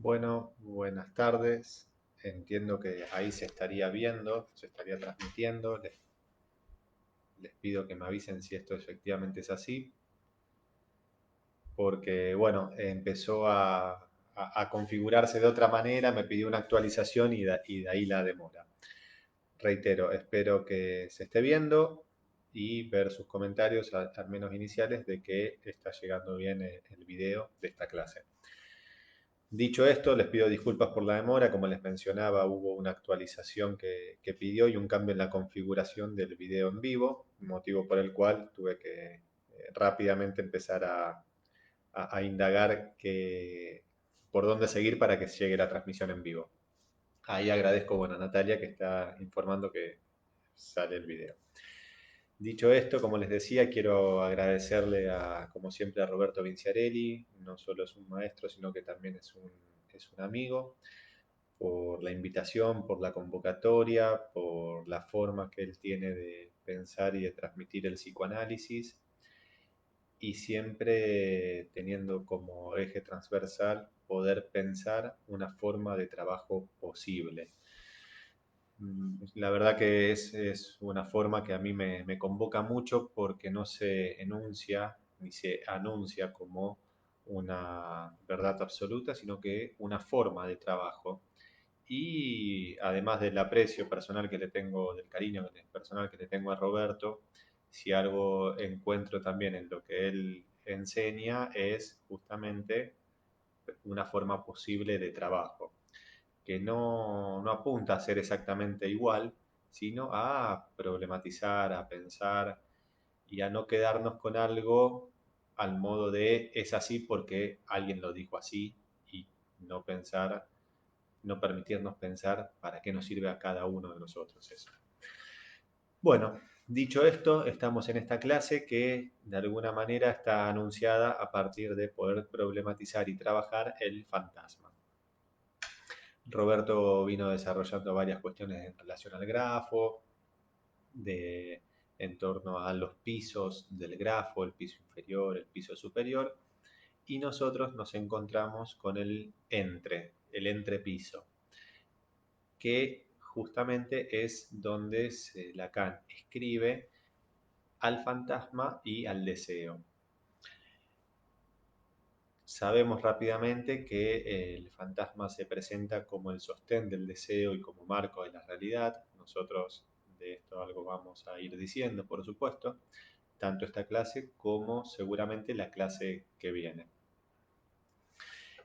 Bueno, buenas tardes. Entiendo que ahí se estaría viendo, se estaría transmitiendo. Les pido que me avisen si esto efectivamente es así, porque bueno, empezó a configurarse de otra manera, me pidió una actualización y de ahí la demora. Reitero, espero que se esté viendo y ver sus comentarios, al menos iniciales, de que está llegando bien el video de esta clase. Dicho esto, les pido disculpas por la demora. Como les mencionaba, hubo una actualización que pidió y un cambio en la configuración del video en vivo, motivo por el cual tuve que rápidamente empezar a indagar por dónde seguir para que llegue la transmisión en vivo. Ahí agradezco, bueno, a Natalia que está informando que sale el video. Dicho esto, como les decía, quiero agradecerle como siempre, a Roberto Vinciarelli. No solo es un maestro, sino que también es un amigo, por la invitación, por la convocatoria, por la forma que él tiene de pensar y de transmitir el psicoanálisis, y siempre teniendo como eje transversal poder pensar una forma de trabajo posible. La verdad que es una forma que a mí me convoca mucho, porque no se enuncia ni se anuncia como una verdad absoluta, sino que una forma de trabajo. Y además del aprecio personal que le tengo, del cariño personal que le tengo a Roberto, si algo encuentro también en lo que él enseña, es justamente una forma posible de trabajo, que no apunta a ser exactamente igual, sino a problematizar, a pensar y a no quedarnos con algo al modo de es así porque alguien lo dijo así, y no pensar, no permitirnos pensar para qué nos sirve a cada uno de nosotros eso. Bueno, dicho esto, estamos en esta clase que de alguna manera está anunciada a partir de poder problematizar y trabajar el fantasma. Roberto vino desarrollando varias cuestiones en relación al grafo, en torno a los pisos del grafo, el piso inferior, el piso superior, y nosotros nos encontramos con el entrepiso, que justamente es donde Lacan escribe al fantasma y al deseo. Sabemos rápidamente que el fantasma se presenta como el sostén del deseo y como marco de la realidad. Nosotros de esto algo vamos a ir diciendo, por supuesto, tanto esta clase como seguramente la clase que viene.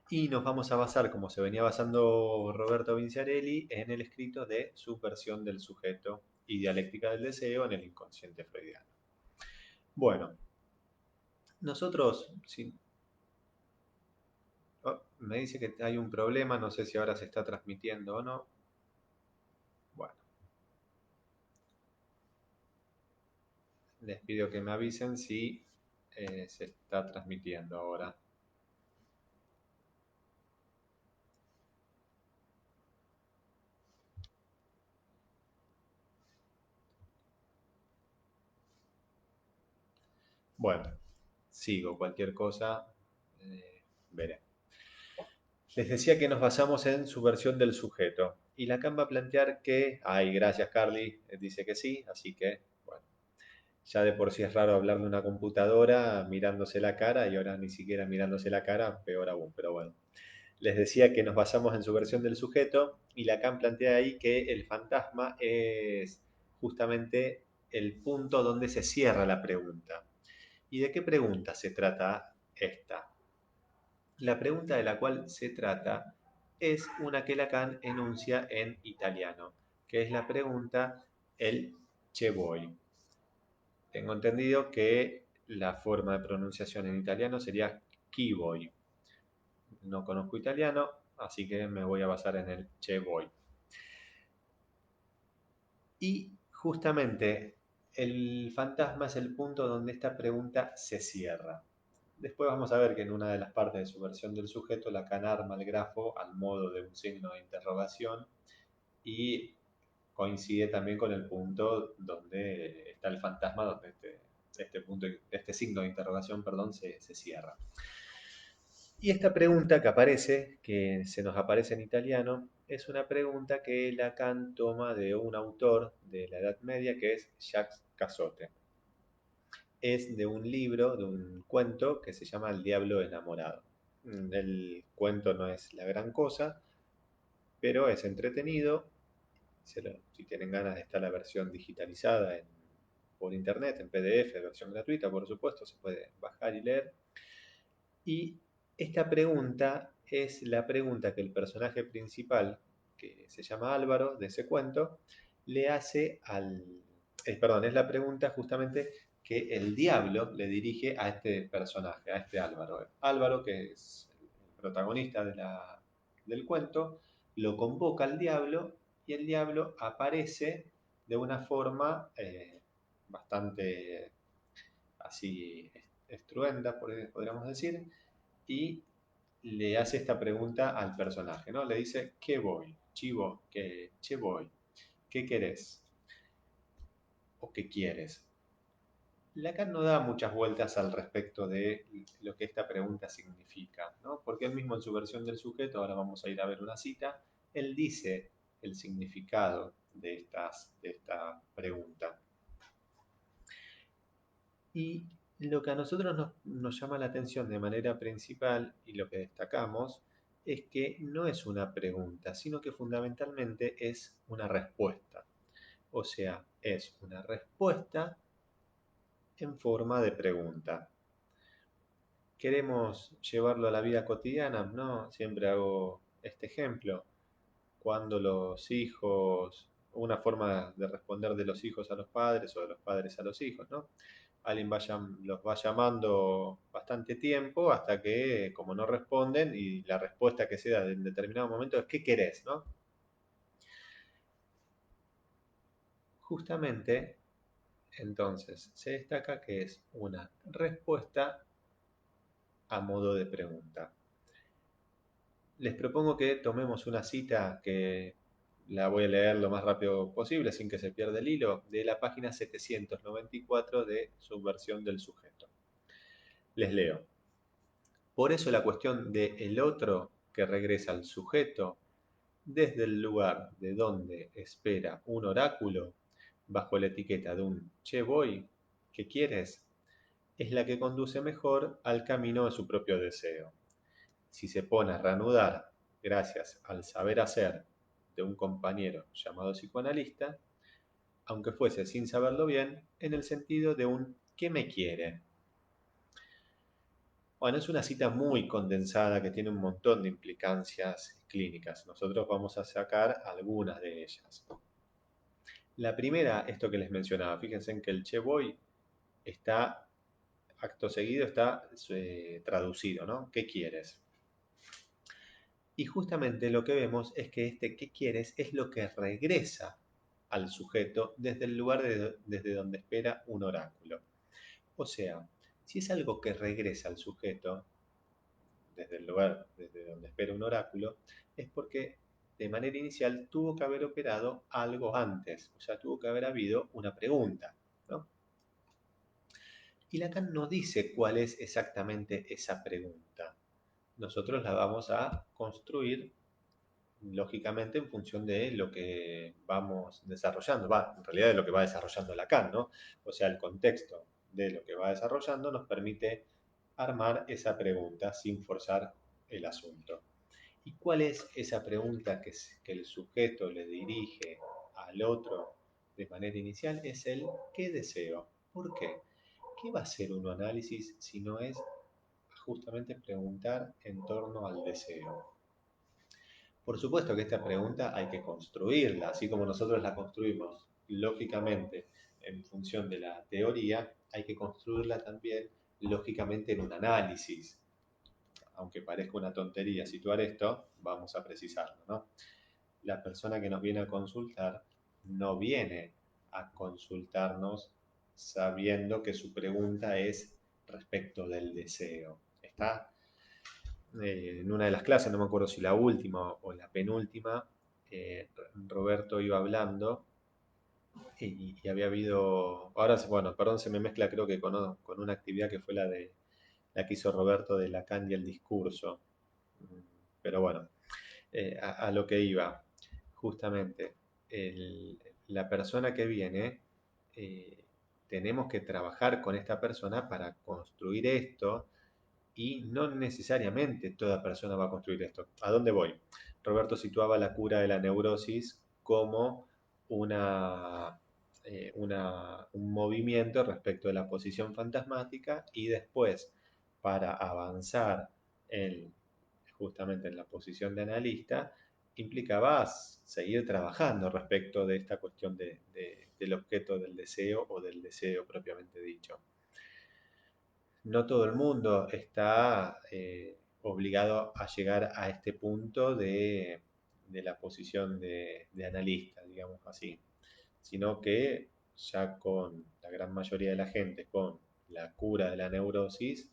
Y nos vamos a basar, como se venía basando Roberto Vinciarelli, en el escrito de Subversión del sujeto y Dialéctica del deseo en el inconsciente freudiano. Bueno, nosotros, me dice que hay un problema, no sé si ahora se está transmitiendo o no. Bueno, les pido que me avisen si se está transmitiendo ahora. Bueno, sigo, cualquier cosa veré. Les decía que nos basamos en Subversión del sujeto. Y Lacan va a plantear que, ay, gracias Carly, dice que sí, así que, bueno, ya de por sí es raro hablar de una computadora mirándose la cara, y ahora ni siquiera mirándose la cara, peor aún, pero bueno. Les decía que nos basamos en Subversión del sujeto, y Lacan plantea ahí que el fantasma es justamente el punto donde se cierra la pregunta. ¿Y de qué pregunta se trata esta? La pregunta de la cual se trata es una que Lacan enuncia en italiano, que es la pregunta el che vuoi. Tengo entendido que la forma de pronunciación en italiano sería chi vuoi. No conozco italiano, así que me voy a basar en el che vuoi. Y justamente el fantasma es el punto donde esta pregunta se cierra. Después vamos a ver que en una de las partes de su versión del sujeto, Lacan arma el grafo al modo de un signo de interrogación, y coincide también con el punto donde está el fantasma, donde este signo de interrogación, perdón, se cierra. Y esta pregunta que aparece, que se nos aparece en italiano, es una pregunta que Lacan toma de un autor de la Edad Media que es Jacques Cazotte. Es de un libro, de un cuento que se llama El Diablo Enamorado. El cuento no es la gran cosa, pero es entretenido. Si tienen ganas, está la versión digitalizada por internet, en PDF, versión gratuita, por supuesto, se puede bajar y leer. Y esta pregunta es la pregunta que el personaje principal, que se llama Álvaro, de ese cuento, le hace perdón, es la pregunta justamente que el diablo le dirige a este personaje, a este Álvaro. Álvaro, que es el protagonista del cuento, lo convoca al diablo y el diablo aparece de una forma bastante así estruenda, podríamos decir, y le hace esta pregunta al personaje, ¿no? Le dice, ¿qué voy? Chivo, ¿qué voy? ¿Qué querés? ¿O qué quieres? Lacan no da muchas vueltas al respecto de lo que esta pregunta significa, ¿no? Porque él mismo en su versión del sujeto, ahora vamos a ir a ver una cita, él dice el significado de esta pregunta. Y lo que a nosotros nos llama la atención de manera principal y lo que destacamos es que no es una pregunta, sino que fundamentalmente es una respuesta. O sea, es una respuesta en forma de pregunta. ¿Queremos llevarlo a la vida cotidiana? No, siempre hago este ejemplo. Cuando los hijos, una forma de responder de los hijos a los padres o de los padres a los hijos, ¿no? Alguien los va llamando bastante tiempo hasta que, como no responden, y la respuesta que se da en determinado momento es ¿qué querés? ¿No? Justamente, entonces, se destaca que es una respuesta a modo de pregunta. Les propongo que tomemos una cita que la voy a leer lo más rápido posible sin que se pierda el hilo, de la página 794 de Subversión del Sujeto. Les leo. Por eso la cuestión de el otro que regresa al sujeto desde el lugar de donde espera un oráculo, bajo la etiqueta de un che voy, ¿qué quieres? Es la que conduce mejor al camino de su propio deseo. Si se pone a reanudar, gracias al saber hacer de un compañero llamado psicoanalista, aunque fuese sin saberlo bien, en el sentido de un ¿qué me quiere? Bueno, es una cita muy condensada que tiene un montón de implicancias clínicas. Nosotros vamos a sacar algunas de ellas. La primera, esto que les mencionaba, fíjense en que el che voy está, acto seguido, está traducido, ¿no? ¿Qué quieres? Y justamente lo que vemos es que este ¿qué quieres? Es lo que regresa al sujeto desde el lugar desde donde espera un oráculo. O sea, si es algo que regresa al sujeto desde el lugar desde donde espera un oráculo, es porque de manera inicial tuvo que haber operado algo antes, o sea, tuvo que haber habido una pregunta, ¿no? Y Lacan no dice cuál es exactamente esa pregunta. Nosotros la vamos a construir lógicamente en función de lo que vamos desarrollando, en realidad de lo que va desarrollando Lacan, ¿no? O sea, el contexto de lo que va desarrollando nos permite armar esa pregunta sin forzar el asunto. ¿Y cuál es esa pregunta que el sujeto le dirige al otro de manera inicial? Es el ¿qué deseo? ¿Por qué? ¿Qué va a ser un análisis si no es justamente preguntar en torno al deseo? Por supuesto que esta pregunta hay que construirla, así como nosotros la construimos lógicamente en función de la teoría, hay que construirla también lógicamente en un análisis. Aunque parezca una tontería situar esto, vamos a precisarlo, ¿no? La persona que nos viene a consultar no viene a consultarnos sabiendo que su pregunta es respecto del deseo. Está en una de las clases, no me acuerdo si la última o la penúltima, Roberto iba hablando y había habido, ahora, bueno, perdón, se me mezcla creo que con una actividad que fue la de la que hizo Roberto de Lacan y el discurso. Pero bueno, a lo que iba, justamente, la persona que viene, eh, tenemos que trabajar con esta persona para construir esto y no necesariamente toda persona va a construir esto. ¿A dónde voy? Roberto situaba la cura de la neurosis como una, un movimiento respecto de la posición fantasmática y después, para avanzar en, justamente en la posición de analista, implicaba seguir trabajando respecto de esta cuestión del objeto del deseo o del deseo propiamente dicho. No todo el mundo está obligado a llegar a este punto de la posición de analista, digamos así, sino que ya con la gran mayoría de la gente, con la cura de la neurosis,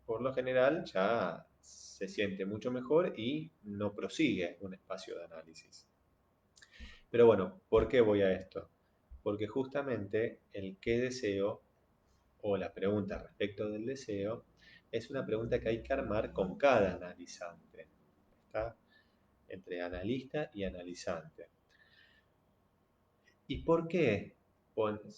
por lo general ya se siente mucho mejor y no prosigue un espacio de análisis. Pero bueno, ¿por qué voy a esto? Porque justamente el qué deseo o la pregunta respecto del deseo es una pregunta que hay que armar con cada analizante. ¿Está? Entre analista y analizante. ¿Y por qué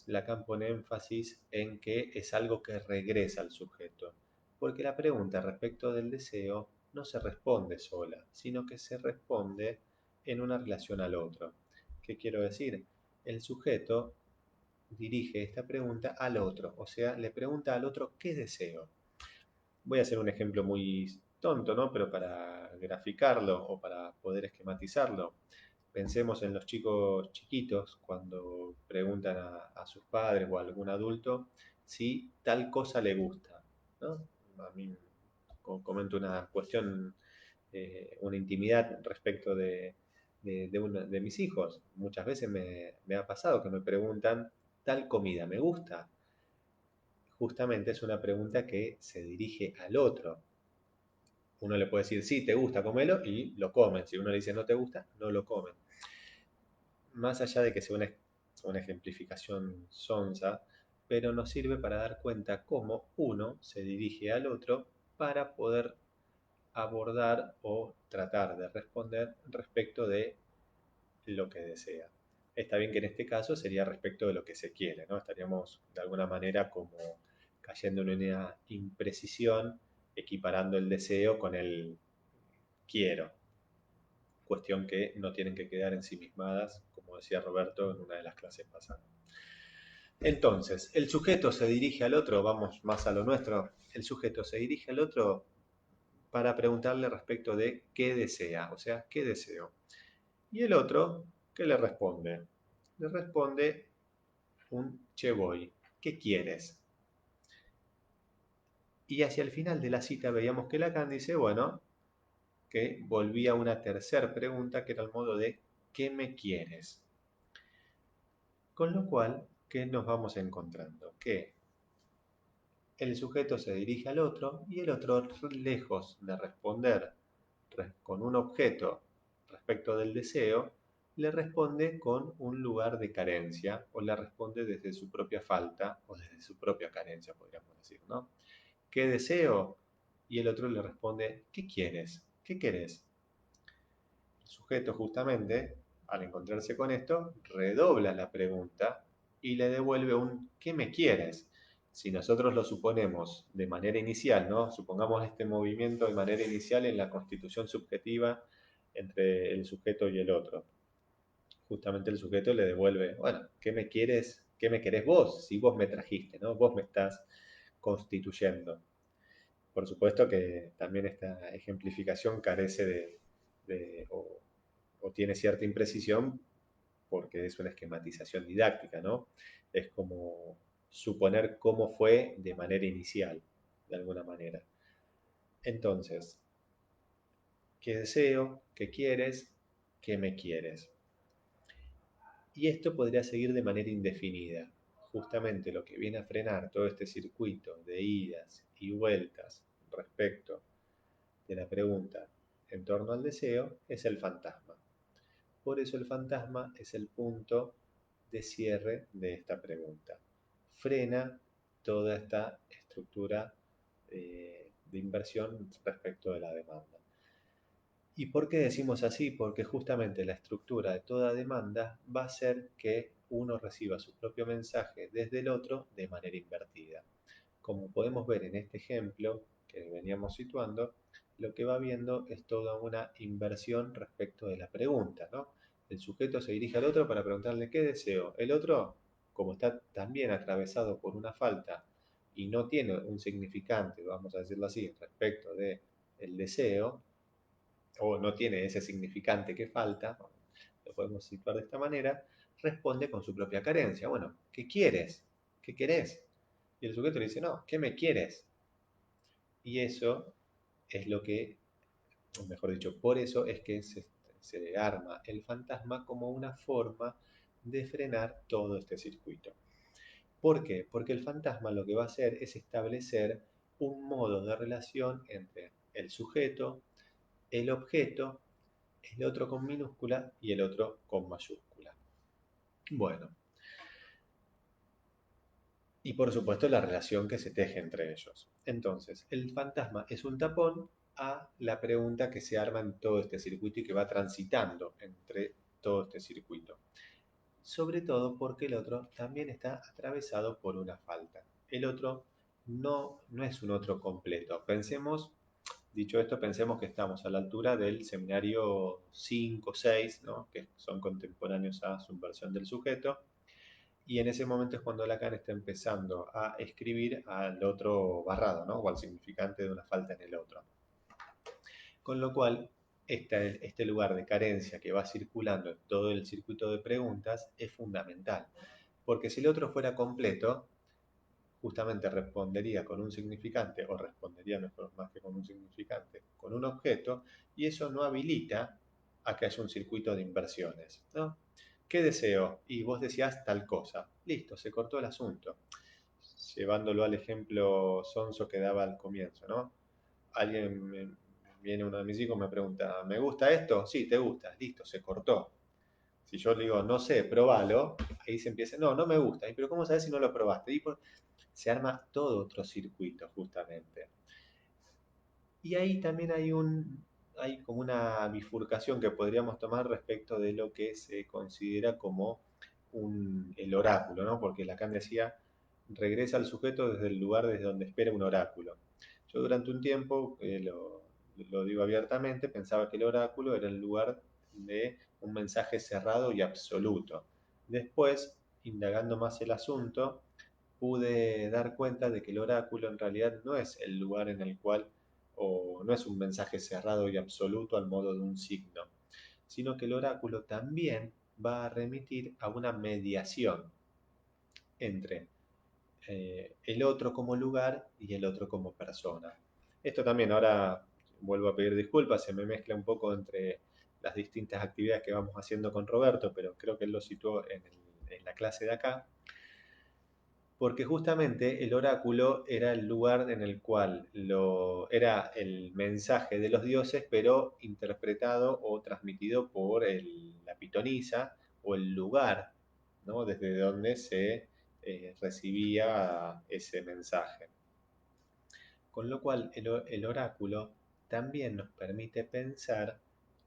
Lacan pone énfasis en que es algo que regresa al sujeto? Porque la pregunta respecto del deseo no se responde sola, sino que se responde en una relación al otro. ¿Qué quiero decir? El sujeto dirige esta pregunta al otro, o sea, le pregunta al otro qué deseo. Voy a hacer un ejemplo muy tonto, ¿no? Pero para graficarlo o para poder esquematizarlo, pensemos en los chicos chiquitos cuando preguntan a sus padres o a algún adulto si tal cosa le gusta, ¿no? A mí comento una cuestión, una intimidad respecto de mis hijos. Muchas veces me ha pasado que me preguntan, ¿tal comida me gusta? Justamente es una pregunta que se dirige al otro. Uno le puede decir, sí, te gusta, comelo, y lo comen. Si uno le dice, no te gusta, no lo comen. Más allá de que sea una ejemplificación sonsa, pero nos sirve para dar cuenta cómo uno se dirige al otro para poder abordar o tratar de responder respecto de lo que desea. Está bien que en este caso sería respecto de lo que se quiere, ¿no? Estaríamos de alguna manera como cayendo en una imprecisión, equiparando el deseo con el quiero. Cuestión que no tienen que quedar ensimismadas, como decía Roberto en una de las clases pasadas. Entonces, el sujeto se dirige al otro, vamos más a lo nuestro, el sujeto se dirige al otro para preguntarle respecto de qué desea, o sea, qué deseo. Y el otro, ¿qué le responde? Le responde un che voy, ¿qué quieres? Y hacia el final de la cita veíamos que Lacan dice, bueno, que volvía a una tercera pregunta que era el modo de ¿qué me quieres? Con lo cual, ¿qué nos vamos encontrando? Que el sujeto se dirige al otro y el otro, lejos de responder con un objeto respecto del deseo, le responde con un lugar de carencia o le responde desde su propia falta o desde su propia carencia, podríamos decir, ¿no? ¿Qué deseo? Y el otro le responde, ¿qué quieres? ¿Qué querés? El sujeto justamente, al encontrarse con esto, redobla la pregunta y le devuelve un ¿qué me quieres? Si nosotros lo suponemos de manera inicial, ¿no? Supongamos este movimiento de manera inicial en la constitución subjetiva entre el sujeto y el otro. Justamente el sujeto le devuelve, bueno, ¿qué me quieres? ¿Qué me querés vos? Si vos me trajiste, ¿no? Vos me estás constituyendo. Por supuesto que también esta ejemplificación carece o tiene cierta imprecisión porque es una esquematización didáctica, ¿no? Es como suponer cómo fue de manera inicial, de alguna manera. Entonces, ¿qué deseo? ¿Qué quieres? ¿Qué me quieres? Y esto podría seguir de manera indefinida. Justamente lo que viene a frenar todo este circuito de idas y vueltas respecto de la pregunta en torno al deseo es el fantasma. Por eso el fantasma es el punto de cierre de esta pregunta. Frena toda esta estructura de inversión respecto de la demanda. ¿Y por qué decimos así? Porque justamente la estructura de toda demanda va a ser que uno reciba su propio mensaje desde el otro de manera invertida. Como podemos ver en este ejemplo que veníamos situando, lo que va viendo es toda una inversión respecto de la pregunta, ¿no? El sujeto se dirige al otro para preguntarle qué deseo. El otro, como está también atravesado por una falta y no tiene un significante, vamos a decirlo así, respecto del deseo, o no tiene ese significante que falta, lo podemos situar de esta manera, responde con su propia carencia. Bueno, ¿qué quieres? ¿Qué querés? Y el sujeto le dice, no, ¿qué me quieres? Y eso es lo que, o mejor dicho, por eso es que se arma el fantasma como una forma de frenar todo este circuito. ¿Por qué? Porque el fantasma lo que va a hacer es establecer un modo de relación entre el sujeto, el objeto, el otro con minúscula y el otro con mayúscula. Bueno, y por supuesto la relación que se teje entre ellos. Entonces, el fantasma es un tapón a la pregunta que se arma en todo este circuito y que va transitando entre todo este circuito. Sobre todo porque el otro también está atravesado por una falta. El otro no es un otro completo. Pensemos, dicho esto, pensemos que estamos a la altura del seminario 5, 6, ¿no? Que son contemporáneos a Subversión del Sujeto, y en ese momento es cuando Lacan está empezando a escribir al otro barrado, ¿no? O al significante de una falta en el otro. Con lo cual, este lugar de carencia que va circulando en todo el circuito de preguntas es fundamental. Porque si el otro fuera completo, justamente respondería con un significante, o respondería mejor más que con un significante, con un objeto, y eso no habilita a que haya un circuito de inversiones, ¿no? ¿Qué deseo? Y vos decías tal cosa. Listo, se cortó el asunto. Llevándolo al ejemplo sonso que daba al comienzo, ¿no? Viene uno de mis hijos, me pregunta, ¿me gusta esto? Sí, te gusta. Listo, se cortó. Si yo le digo, no sé, probalo, ahí se empieza, no, no me gusta. ¿Pero cómo sabes si no lo probaste? Y se arma todo otro circuito, justamente. Y ahí también hay como una bifurcación que podríamos tomar respecto de lo que se considera como el oráculo, ¿no? Porque Lacan decía, regresa al sujeto desde el lugar desde donde espera un oráculo. Yo durante un tiempo, lo digo abiertamente, pensaba que el oráculo era el lugar de un mensaje cerrado y absoluto. Después, indagando más el asunto, pude dar cuenta de que el oráculo en realidad no es el lugar en el cual, o no es un mensaje cerrado y absoluto al modo de un signo, sino que el oráculo también va a remitir a una mediación entre el otro como lugar y el otro como persona. Esto también, ahora vuelvo a pedir disculpas, se me mezcla un poco entre las distintas actividades que vamos haciendo con Roberto, pero creo que él lo situó en la clase de acá, porque justamente el oráculo era el lugar en el cual era el mensaje de los dioses, pero interpretado o transmitido por la pitonisa o el lugar, ¿no? Desde donde se recibía ese mensaje. Con lo cual el oráculo también nos permite pensar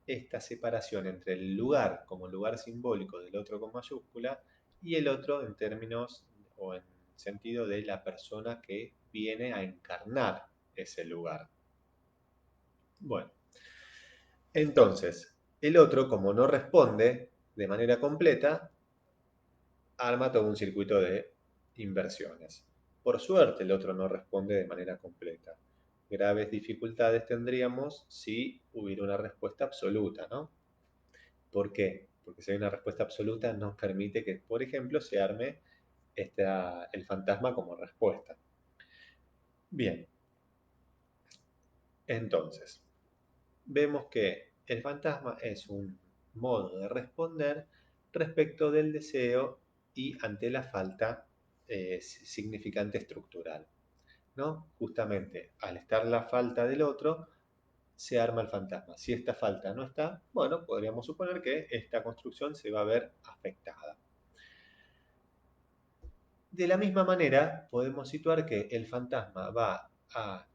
esta separación entre el lugar como lugar simbólico del otro con mayúscula y el otro en términos o en sentido de la persona que viene a encarnar ese lugar. Bueno, entonces, el otro, como no responde de manera completa, arma todo un circuito de inversiones. Por suerte, el otro no responde de manera completa. Graves dificultades tendríamos si hubiera una respuesta absoluta, ¿no? ¿Por qué? Porque si hay una respuesta absoluta nos permite que, por ejemplo, se arme el fantasma como respuesta. Bien, entonces, vemos que el fantasma es un modo de responder respecto del deseo y ante la falta significante estructural, ¿no? Justamente al estar la falta del otro, se arma el fantasma. Si esta falta no está, bueno, podríamos suponer que esta construcción se va a ver afectada. De la misma manera, podemos situar que el fantasma va a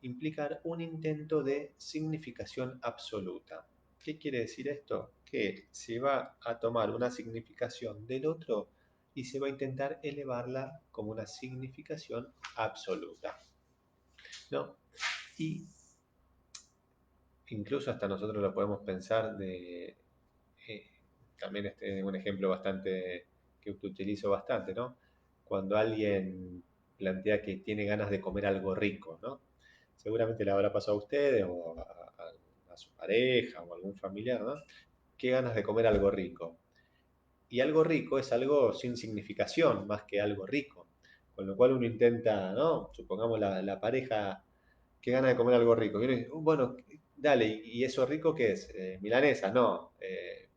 implicar un intento de significación absoluta. ¿Qué quiere decir esto? Que se va a tomar una significación del otro y se va a intentar elevarla como una significación absoluta, ¿no? Y incluso hasta nosotros lo podemos pensar eh, también este es un ejemplo bastante que utilizo bastante, ¿no? Cuando alguien plantea que tiene ganas de comer algo rico, ¿no? Seguramente le habrá pasado a ustedes o a su pareja o a algún familiar, ¿no? Qué ganas de comer algo rico. Y algo rico es algo sin significación más que algo rico. Con lo cual uno intenta, ¿no? Supongamos la pareja, qué ganas de comer algo rico. Y uno dice, bueno, dale, ¿y eso rico qué es? Milanesa, no.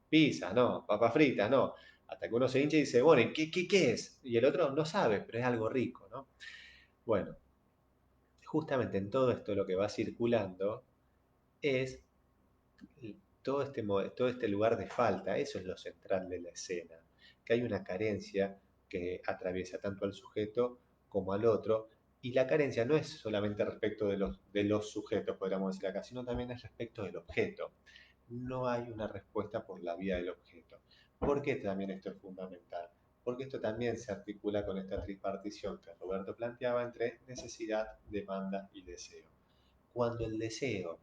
Pizza, no. Papa frita, no. Hasta que uno se hincha y dice, bueno, ¿y qué es? Y el otro no sabe, pero es algo rico, ¿no? Bueno, justamente en todo esto lo que va circulando es todo este lugar de falta, eso es lo central de la escena, que hay una carencia que atraviesa tanto al sujeto como al otro, y la carencia no es solamente respecto de los sujetos, podríamos decir acá, sino también es respecto del objeto. No hay una respuesta por la vía del objeto. ¿Por qué también esto es fundamental? Porque esto también se articula con esta tripartición que Roberto planteaba entre necesidad, demanda y deseo. Cuando el deseo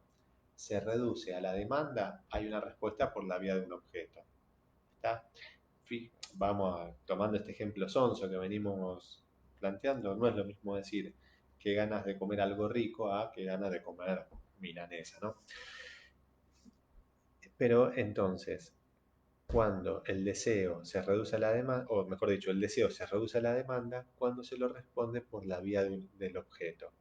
se reduce a la demanda, hay una respuesta por la vía de un objeto. ¿Está? Vamos tomando este ejemplo sonso que venimos planteando, no es lo mismo decir que ganas de comer algo rico a que ganas de comer milanesa, ¿no? Pero entonces, cuando el deseo se reduce a la demanda, o mejor dicho, el deseo se reduce a la demanda cuando se lo responde por la vía del objeto,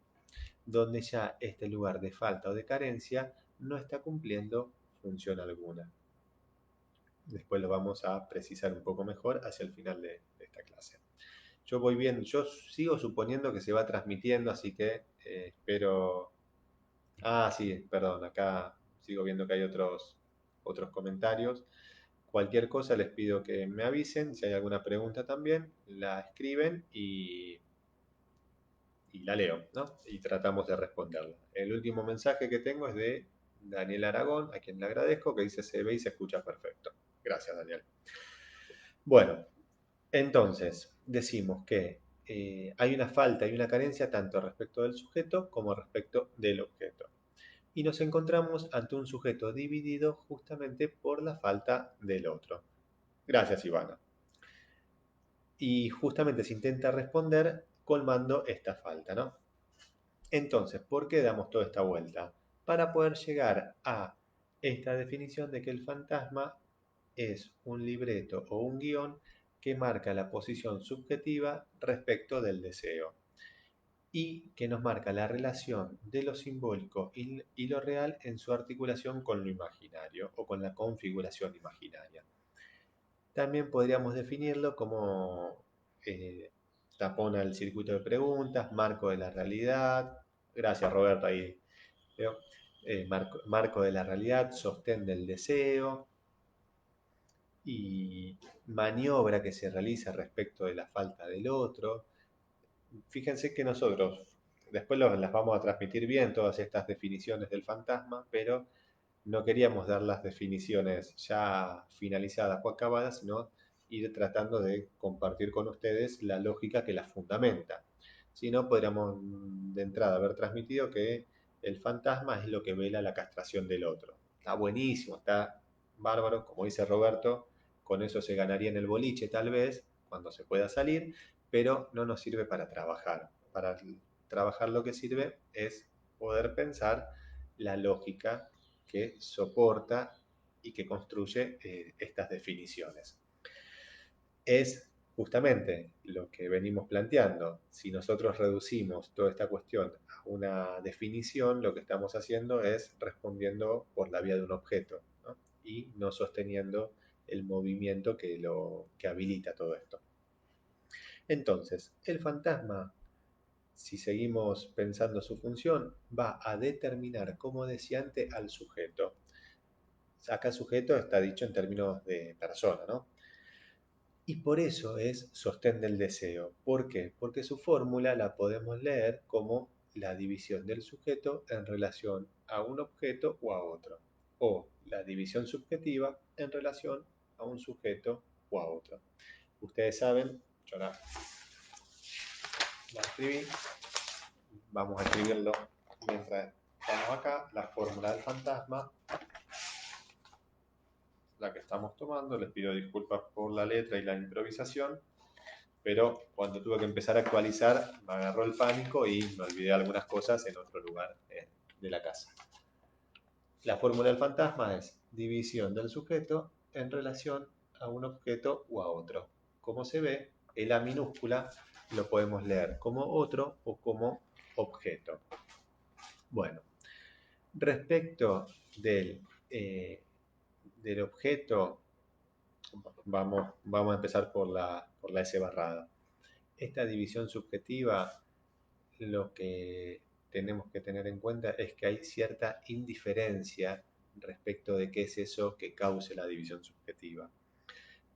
donde ya este lugar de falta o de carencia no está cumpliendo función alguna. Después lo vamos a precisar un poco mejor hacia el final de esta clase. Yo voy bien, yo sigo suponiendo que se va transmitiendo, así que espero... Ah, sí, perdón, acá sigo viendo que hay otros comentarios. Cualquier cosa les pido que me avisen, si hay alguna pregunta también, la escriben y la leo, ¿no? Y tratamos de responderla. El último mensaje que tengo es de Daniel Aragón, a quien le agradezco, que dice se ve y se escucha perfecto. Gracias, Daniel. Bueno, entonces decimos que hay una falta y una carencia tanto respecto del sujeto como respecto del objeto. Y nos encontramos ante un sujeto dividido justamente por la falta del otro. Gracias, Ivana. Y justamente se intenta responder colmando esta falta, ¿no? Entonces, ¿por qué damos toda esta vuelta? Para poder llegar a esta definición de que el fantasma es un libreto o un guión que marca la posición subjetiva respecto del deseo y que nos marca la relación de lo simbólico y lo real en su articulación con lo imaginario o con la configuración imaginaria. También podríamos definirlo como eh, tapón al circuito de preguntas, marco de la realidad. Gracias, Roberto, ahí veo. Marco de la realidad, sostén del deseo y maniobra que se realiza respecto de la falta del otro. Fíjense que nosotros después las vamos a transmitir bien todas estas definiciones del fantasma, pero no queríamos dar las definiciones ya finalizadas o acabadas, sino ir tratando de compartir con ustedes la lógica que las fundamenta. Si no, podríamos de entrada haber transmitido que el fantasma es lo que vela la castración del otro. Está buenísimo, está bárbaro, como dice Roberto, con eso se ganaría en el boliche tal vez, cuando se pueda salir, pero no nos sirve para trabajar. Para trabajar lo que sirve es poder pensar la lógica que soporta y que construye estas definiciones. Es justamente lo que venimos planteando. Si nosotros reducimos toda esta cuestión a una definición, lo que estamos haciendo es respondiendo por la vía de un objeto, ¿no? Y no sosteniendo el movimiento que habilita todo esto. Entonces, el fantasma, si seguimos pensando su función, va a determinar, como decía antes, al sujeto. Acá sujeto está dicho en términos de persona, ¿no? Y por eso es sostén del deseo. ¿Por qué? Porque su fórmula la podemos leer como la división del sujeto en relación a un objeto o a otro, o la división subjetiva en relación a un sujeto o a otro. Ustedes saben, yo la escribí, vamos a escribirlo mientras estamos acá, la fórmula del fantasma, la que estamos tomando. Les pido disculpas por la letra y la improvisación, pero cuando tuve que empezar a actualizar me agarró el pánico y me olvidé algunas cosas en otro lugar de la casa. La fórmula del fantasma es división del sujeto en relación a un objeto o a otro. Como se ve, el A minúscula lo podemos leer como otro o como objeto. Bueno, respecto del objeto, vamos a empezar por la S barrada. Esta división subjetiva, lo que tenemos que tener en cuenta es que hay cierta indiferencia respecto de qué es eso que cause la división subjetiva.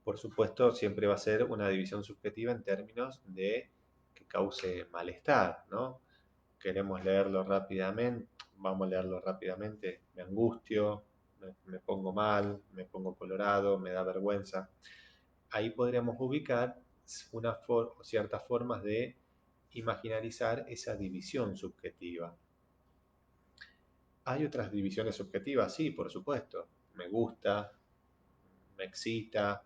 Por supuesto, siempre va a ser una división subjetiva en términos de que cause malestar, ¿no? Queremos leerlo rápidamente, vamos a leerlo rápidamente, me angustio, me pongo mal, me pongo colorado, me da vergüenza. Ahí podríamos ubicar ciertas formas de imaginarizar esa división subjetiva. ¿Hay otras divisiones subjetivas? Sí, por supuesto. Me gusta, me excita,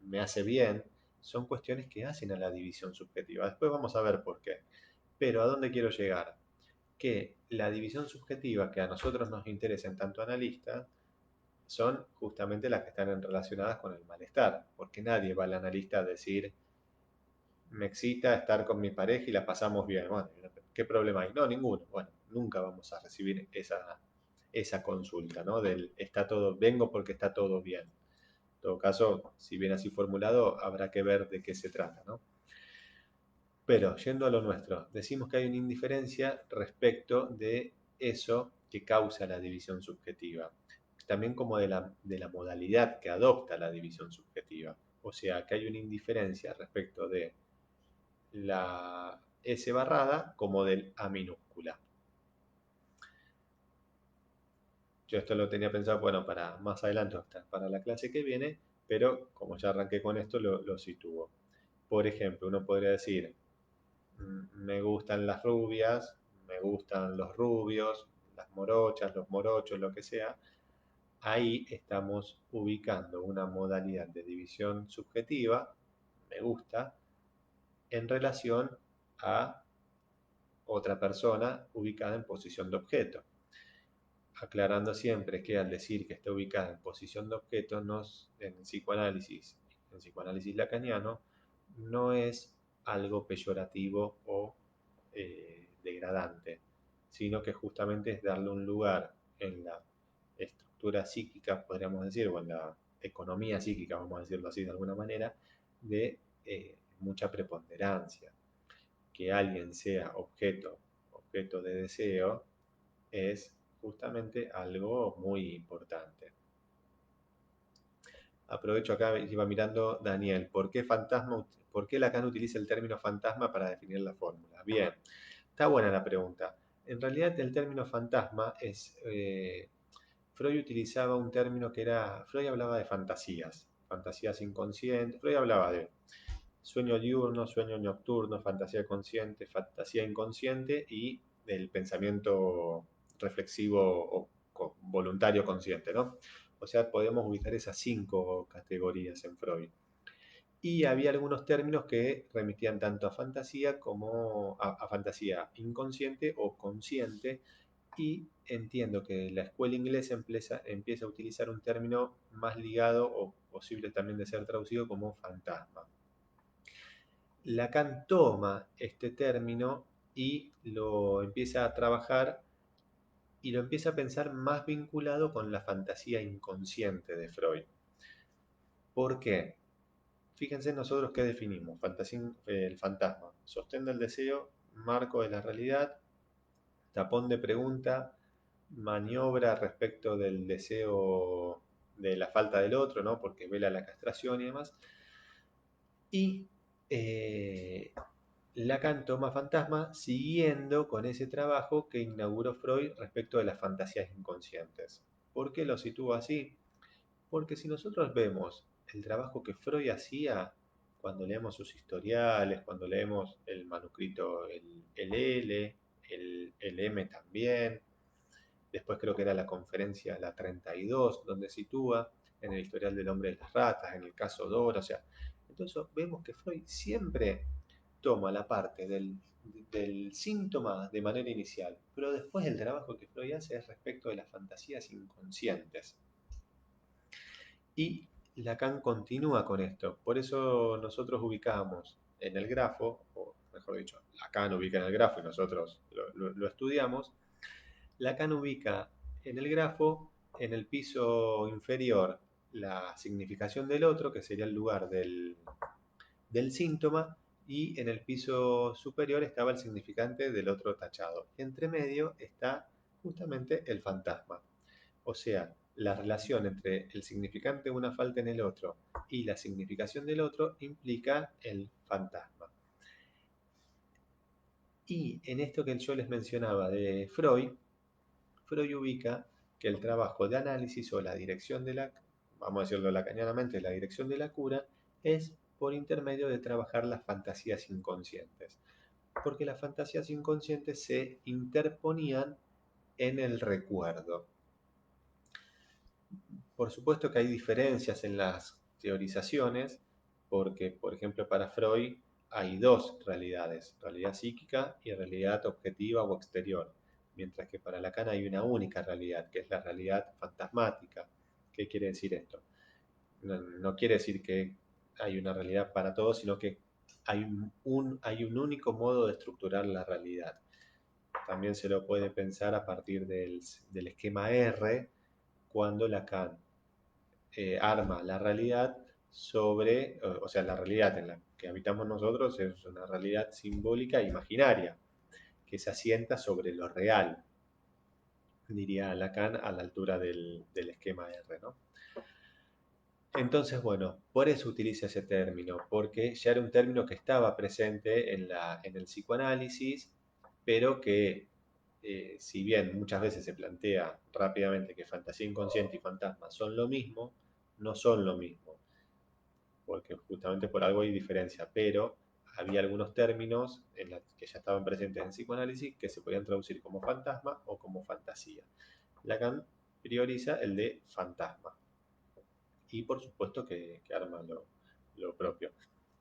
me hace bien. Son cuestiones que hacen a la división subjetiva. Después vamos a ver por qué. Pero ¿a dónde quiero llegar? Que la división subjetiva que a nosotros nos interesa en tanto analista son justamente las que están relacionadas con el malestar, porque nadie va al analista a decir me excita estar con mi pareja y la pasamos bien. Bueno, ¿qué problema hay? No, ninguno. Bueno, nunca vamos a recibir esa consulta, ¿no? Del está todo, vengo porque está todo bien. En todo caso, si viene así formulado, habrá que ver de qué se trata, ¿no? Pero, yendo a lo nuestro, decimos que hay una indiferencia respecto de eso que causa la división subjetiva. También como de la modalidad que adopta la división subjetiva. O sea, que hay una indiferencia respecto de la S barrada como del A minúscula. Yo esto lo tenía pensado, bueno, para más adelante, para la clase que viene, pero como ya arranqué con esto, lo sitúo. Por ejemplo, uno podría decir, me gustan las rubias, me gustan los rubios, las morochas, los morochos, lo que sea. Ahí estamos ubicando una modalidad de división subjetiva, me gusta, en relación a otra persona ubicada en posición de objeto. Aclarando siempre que al decir que está ubicada en posición de objeto, en psicoanálisis lacaniano, no es algo peyorativo o degradante, sino que justamente es darle un lugar en la estructura psíquica, podríamos decir, o en la economía psíquica, vamos a decirlo así de alguna manera, de mucha preponderancia. Que alguien sea objeto de deseo, es justamente algo muy importante. Aprovecho acá, iba mirando Daniel, ¿por qué Lacan utiliza el término fantasma para definir la fórmula? Bien, está buena la pregunta. En realidad el término fantasma es, Freud utilizaba un término que era, Freud hablaba de fantasías inconscientes, Freud hablaba de sueño diurno, sueño nocturno, fantasía consciente, fantasía inconsciente y del pensamiento reflexivo o voluntario consciente, ¿no? O sea, podemos ubicar esas 5 categorías en Freud. Y había algunos términos que remitían tanto a fantasía como a fantasía inconsciente o consciente, y entiendo que la escuela inglesa empieza a utilizar un término más ligado o posible también de ser traducido como fantasma. Lacan toma este término y lo empieza a trabajar y lo empieza a pensar más vinculado con la fantasía inconsciente de Freud. ¿Por qué? Fíjense nosotros qué definimos. El fantasma. Sostén del deseo, marco de la realidad, tapón de pregunta, maniobra respecto del deseo de la falta del otro, ¿no? Porque vela la castración y demás. Y Lacan toma fantasma siguiendo con ese trabajo que inauguró Freud respecto de las fantasías inconscientes. ¿Por qué lo sitúa así? Porque si nosotros vemos el trabajo que Freud hacía cuando leemos sus historiales, cuando leemos el manuscrito, el L, el M también, después creo que era la conferencia la 32, donde sitúa en el historial del hombre de las ratas, en el caso Dora, o sea, entonces vemos que Freud siempre toma la parte del síntoma de manera inicial, pero después el trabajo que Freud hace es respecto de las fantasías inconscientes. Y Lacan continúa con esto, por eso nosotros ubicamos en el grafo, o mejor dicho, Lacan ubica en el grafo y nosotros lo estudiamos. Lacan ubica en el grafo, en el piso inferior, la significación del otro, que sería el lugar del síntoma, y en el piso superior estaba el significante del otro tachado. Entre medio está justamente el fantasma. O sea, la relación entre el significante de una falta en el otro y la significación del otro implica el fantasma. Y en esto que yo les mencionaba de Freud, Freud ubica que el trabajo de análisis o la dirección de la, vamos a decirlo lacanianamente, la dirección de la cura es por intermedio de trabajar las fantasías inconscientes, porque las fantasías inconscientes se interponían en el recuerdo. Por supuesto que hay diferencias en las teorizaciones, porque, por ejemplo, para Freud hay dos realidades, realidad psíquica y realidad objetiva o exterior, mientras que para Lacan hay una única realidad, que es la realidad fantasmática. ¿Qué quiere decir esto? No quiere decir que hay una realidad para todos, sino que hay un único modo de estructurar la realidad. También se lo puede pensar a partir del esquema R, cuando Lacan arma la realidad sobre, o sea, la realidad en la que habitamos nosotros es una realidad simbólica e imaginaria, que se asienta sobre lo real, diría Lacan, a la altura del esquema R, ¿no? Entonces, bueno, por eso utiliza ese término, porque ya era un término que estaba presente en el psicoanálisis, pero que, si bien muchas veces se plantea rápidamente que fantasía inconsciente y fantasma son lo mismo, no son lo mismo, porque justamente por algo hay diferencia, pero había algunos términos que ya estaban presentes en psicoanálisis que se podían traducir como fantasma o como fantasía. Lacan prioriza el de fantasma y por supuesto que arma lo propio.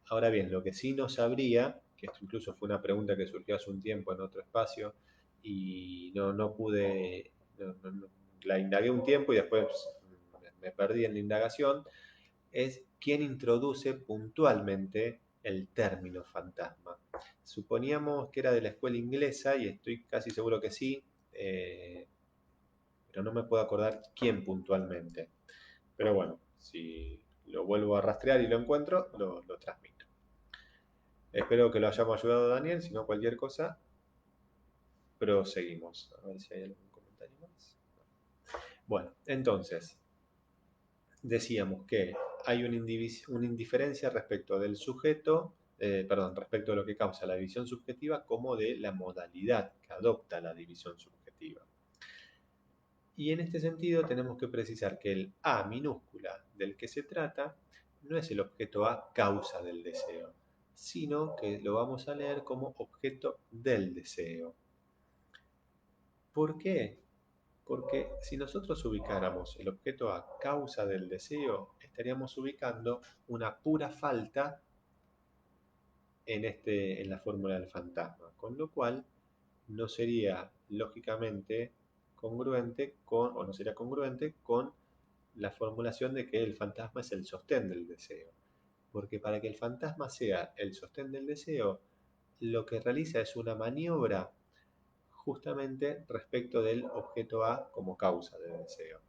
Ahora bien, lo que sí no sabría, que esto incluso fue una pregunta que surgió hace un tiempo en otro espacio y no pude, la indagué un tiempo y después me perdí en la indagación, es quién introduce puntualmente el término fantasma. Suponíamos que era de la escuela inglesa y estoy casi seguro que sí, pero no me puedo acordar quién puntualmente. Pero bueno, si lo vuelvo a rastrear y lo encuentro, lo transmito. Espero que lo hayamos ayudado, Daniel. Si no, cualquier cosa, proseguimos. A ver si hay algún comentario más. Bueno, entonces, decíamos que hay una indiferencia respecto del sujeto, perdón, respecto de lo que causa la división subjetiva, como de la modalidad que adopta la división subjetiva. Y en este sentido tenemos que precisar que el A minúscula del que se trata no es el objeto A causa del deseo, sino que lo vamos a leer como objeto del deseo. ¿Por qué? Porque si nosotros ubicáramos el objeto A causa del deseo, estaríamos ubicando una pura falta en la fórmula del fantasma, con lo cual no sería lógicamente congruente con, o no sería congruente con la formulación de que el fantasma es el sostén del deseo. Porque para que el fantasma sea el sostén del deseo, lo que realiza es una maniobra justamente respecto del objeto A como causa del deseo.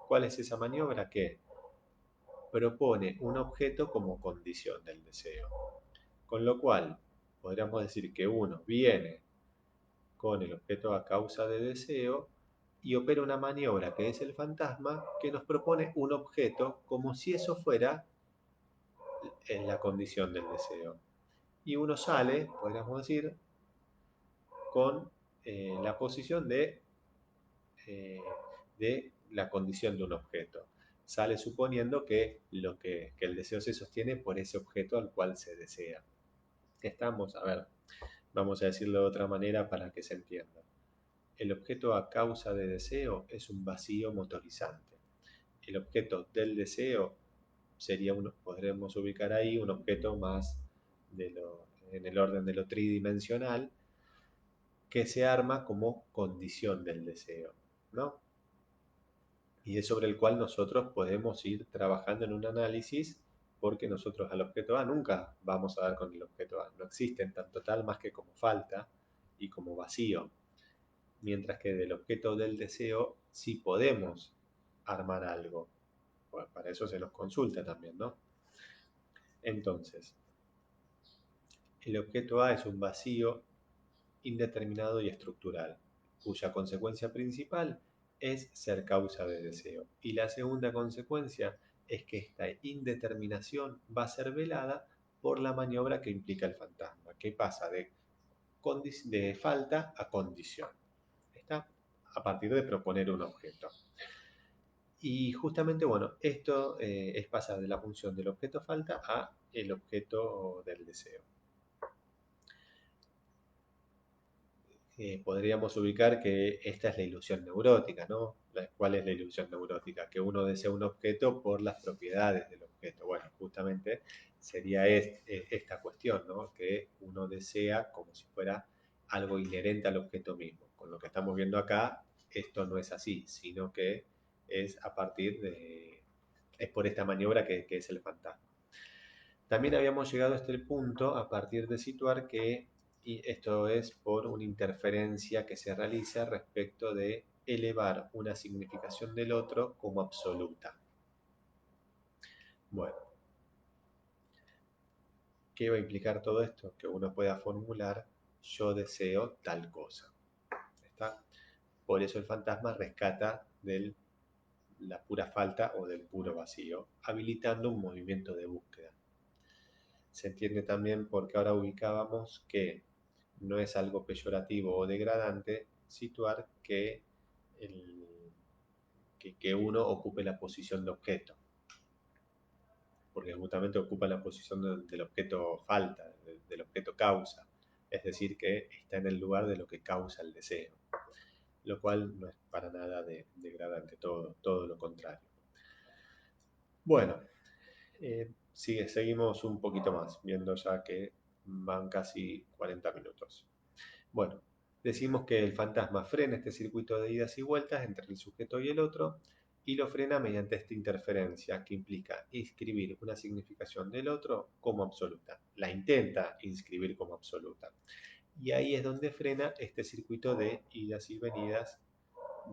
¿Cuál es esa maniobra? Que propone un objeto como condición del deseo. Con lo cual, podríamos decir que uno viene con el objeto a causa de deseo y opera una maniobra que es el fantasma que nos propone un objeto como si eso fuera en la condición del deseo. y uno sale, podríamos decir, con la posición eh, de la condición de un objeto. Sale suponiendo que el deseo se sostiene por ese objeto al cual se desea. Estamos, a ver, vamos a decirlo de otra manera para que se entienda. El objeto a causa de deseo es un vacío motorizante. El objeto del deseo sería podremos ubicar ahí un objeto más en el orden de lo tridimensional que se arma como condición del deseo, ¿no? Y es sobre el cual nosotros podemos ir trabajando en un análisis porque nosotros al objeto A nunca vamos a dar con el objeto A. No existen tanto tal más que como falta y como vacío. Mientras que del objeto del deseo sí podemos armar algo. Bueno, para eso se nos consulta también, ¿no? Entonces, el objeto A es un vacío indeterminado y estructural, cuya consecuencia principal es ser causa de deseo. Y la segunda consecuencia es que esta indeterminación va a ser velada por la maniobra que implica el fantasma, que pasa de falta a condición. ¿Está? A partir de proponer un objeto. Y justamente, bueno, esto es pasar de la función del objeto falta a el objeto del deseo. Podríamos ubicar que esta es la ilusión neurótica, ¿no? ¿Cuál es la ilusión neurótica? Que uno desea un objeto por las propiedades del objeto. Bueno, justamente sería esta cuestión, ¿no? Que uno desea como si fuera algo inherente al objeto mismo. Con lo que estamos viendo acá, esto no es así, sino que es a partir de... es por esta maniobra que es el fantasma. También habíamos llegado a este punto a partir de situar que, y esto es por una interferencia que se realiza respecto de elevar una significación del otro como absoluta. Bueno, ¿qué va a implicar todo esto? Que uno pueda formular yo deseo tal cosa. ¿Está? Por eso el fantasma rescata de la pura falta o del puro vacío, habilitando un movimiento de búsqueda. Se entiende también porque ahora ubicábamos que no es algo peyorativo o degradante situar que uno ocupe la posición de objeto, porque justamente ocupa la posición del objeto falta, del objeto causa, es decir, que está en el lugar de lo que causa el deseo, lo cual no es para nada degradante, todo lo contrario. Bueno, seguimos un poquito más, viendo ya que van casi 40 minutos. Bueno, decimos que el fantasma frena este circuito de idas y vueltas entre el sujeto y el otro y lo frena mediante esta interferencia que implica inscribir una significación del otro como absoluta. La intenta inscribir como absoluta. Y ahí es donde frena este circuito de idas y venidas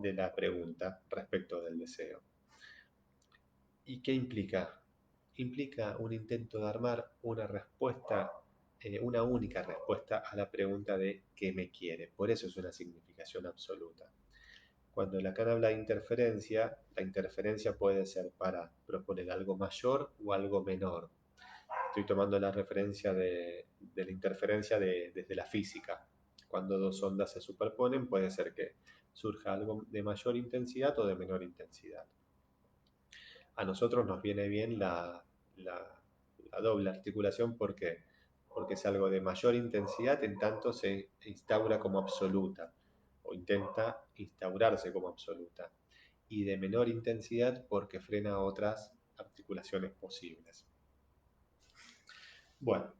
de la pregunta respecto del deseo. ¿Y qué implica? Implica un intento de armar una respuesta, una única respuesta a la pregunta de ¿qué me quiere? Por eso es una significación absoluta. Cuando Lacan habla de interferencia, la interferencia puede ser para proponer algo mayor o algo menor. Estoy tomando la referencia de la interferencia desde la física. Cuando dos ondas se superponen, puede ser que surja algo de mayor intensidad o de menor intensidad. A nosotros nos viene bien la doble articulación porque es algo de mayor intensidad en tanto se instaura como absoluta o intenta instaurarse como absoluta y de menor intensidad porque frena otras articulaciones posibles. Bueno,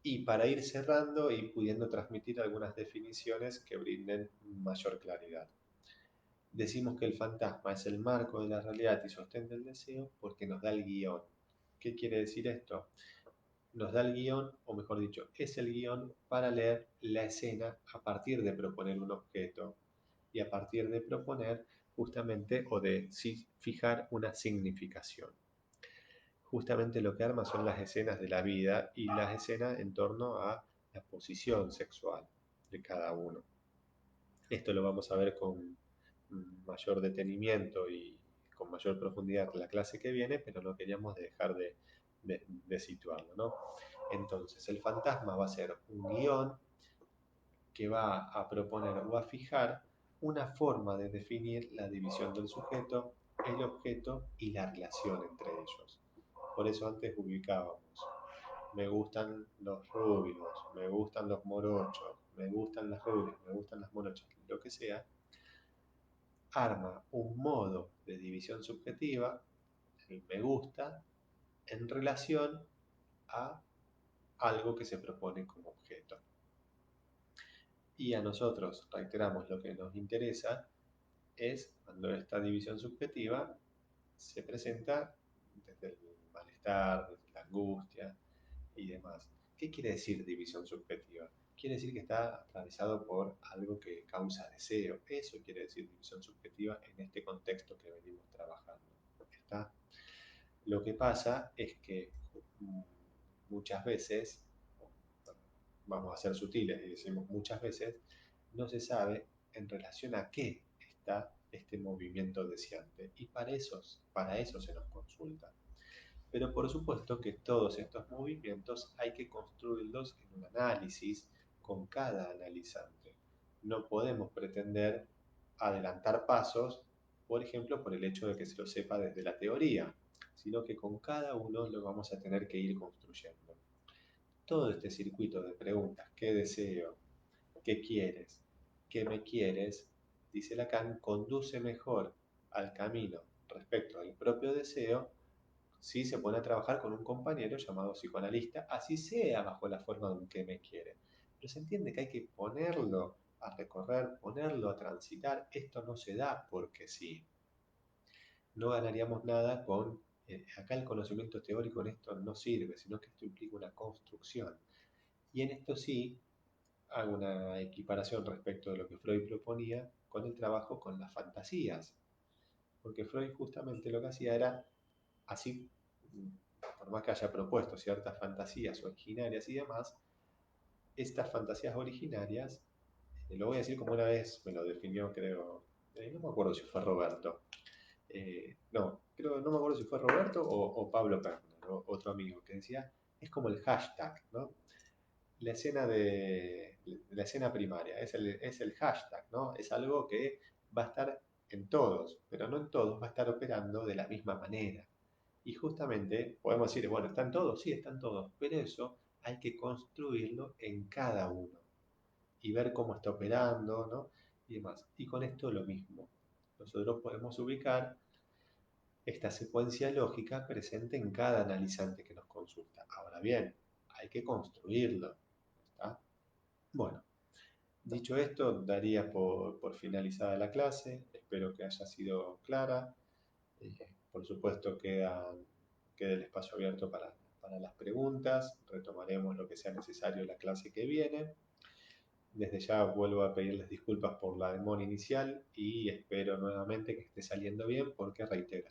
y para ir cerrando y pudiendo transmitir algunas definiciones que brinden mayor claridad. Decimos que el fantasma es el marco de la realidad y sostén del deseo porque nos da el guión. ¿Qué quiere decir esto? Nos da el guión, o mejor dicho, es el guión para leer la escena a partir de proponer un objeto y a partir de proponer justamente o de fijar una significación. Justamente lo que arma son las escenas de la vida y las escenas en torno a la posición sexual de cada uno. Esto lo vamos a ver con mayor detenimiento y con mayor profundidad en la clase que viene, pero no queríamos dejar de situarlo, ¿no? Entonces, el fantasma va a ser un guión que va a proponer o a fijar una forma de definir la división del sujeto, el objeto y la relación entre ellos. Por eso antes ubicábamos, me gustan los rubios, me gustan los morochos, me gustan las rubias, me gustan las morochas, lo que sea, arma un modo de división subjetiva, el me gusta, en relación a algo que se propone como objeto. Y a nosotros, reiteramos, lo que nos interesa es cuando esta división subjetiva se presenta desde el malestar, desde la angustia y demás. ¿Qué quiere decir división subjetiva? Quiere decir que está atravesado por algo que causa deseo. Eso quiere decir división subjetiva en este contexto que venimos trabajando. ¿Está? Lo que pasa es que muchas veces, vamos a ser sutiles y decimos muchas veces, no se sabe en relación a qué está este movimiento deseante. Y para eso se nos consulta. Pero por supuesto que todos estos movimientos hay que construirlos en un análisis con cada analizante. No podemos pretender adelantar pasos, por ejemplo, por el hecho de que se lo sepa desde la teoría, sino que con cada uno lo vamos a tener que ir construyendo. Todo este circuito de preguntas, ¿qué deseo? ¿Qué quieres? ¿Qué me quieres? Dice Lacan, conduce mejor al camino respecto al propio deseo si se pone a trabajar con un compañero llamado psicoanalista, así sea bajo la forma de un que me quiere. Pero se entiende que hay que ponerlo a recorrer, ponerlo a transitar. Esto no se da porque sí. No ganaríamos nada con... acá el conocimiento teórico en esto no sirve, sino que esto implica una construcción. Y en esto sí hago una equiparación respecto de lo que Freud proponía con el trabajo con las fantasías. Porque Freud justamente lo que hacía era, así, por más que haya propuesto ciertas fantasías originarias y demás, estas fantasías originarias, lo voy a decir como una vez me lo definió, creo, no me acuerdo si fue Roberto, no me acuerdo si fue Roberto o Pablo Perna, ¿no? Otro amigo, que decía, es como el hashtag, ¿no? La escena primaria, es el hashtag, ¿no? Es algo que va a estar en todos, pero no en todos va a estar operando de la misma manera. Y justamente podemos decir, bueno, ¿están todos? Sí, están todos, pero eso hay que construirlo en cada uno y ver cómo está operando, ¿no? Y demás. Y con esto lo mismo. Nosotros podemos ubicar esta secuencia lógica presente en cada analizante que nos consulta. Ahora bien, hay que construirlo. ¿Está? Bueno, dicho esto, daría por finalizada la clase. Espero que haya sido clara. Por supuesto, queda el espacio abierto para las preguntas. Retomaremos lo que sea necesario la clase que viene. Desde ya vuelvo a pedirles disculpas por la demora inicial y espero nuevamente que esté saliendo bien porque, reitero,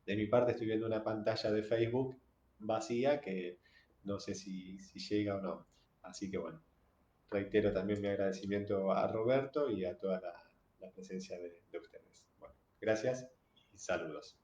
de mi parte estoy viendo una pantalla de Facebook vacía que no sé si llega o no. Así que bueno, reitero también mi agradecimiento a Roberto y a toda la presencia de ustedes. Bueno, gracias y saludos.